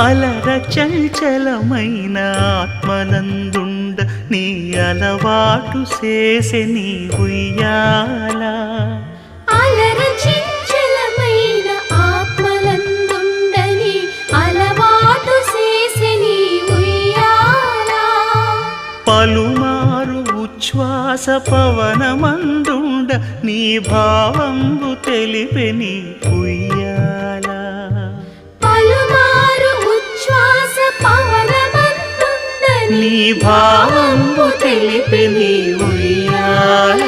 అలర చంచలమైన ఆత్మనందుండ నీ అలవాటు చేసే నీ ఉయ్యాల. అలర చంచలమైన ఆత్మనందుండ నీ అలవాటు చేసే నీ ఉయ్యాల. పలుమారు ఉచ్ఛ్వాస పవనమందుండ నీ భావంబు తెలిపే నీ ఉయ్యాల. పలుమారు ఉచ్ఛ్వాస పవనమందుండ నీ భావంబు తెలిపే నీ ఉయ్యాల.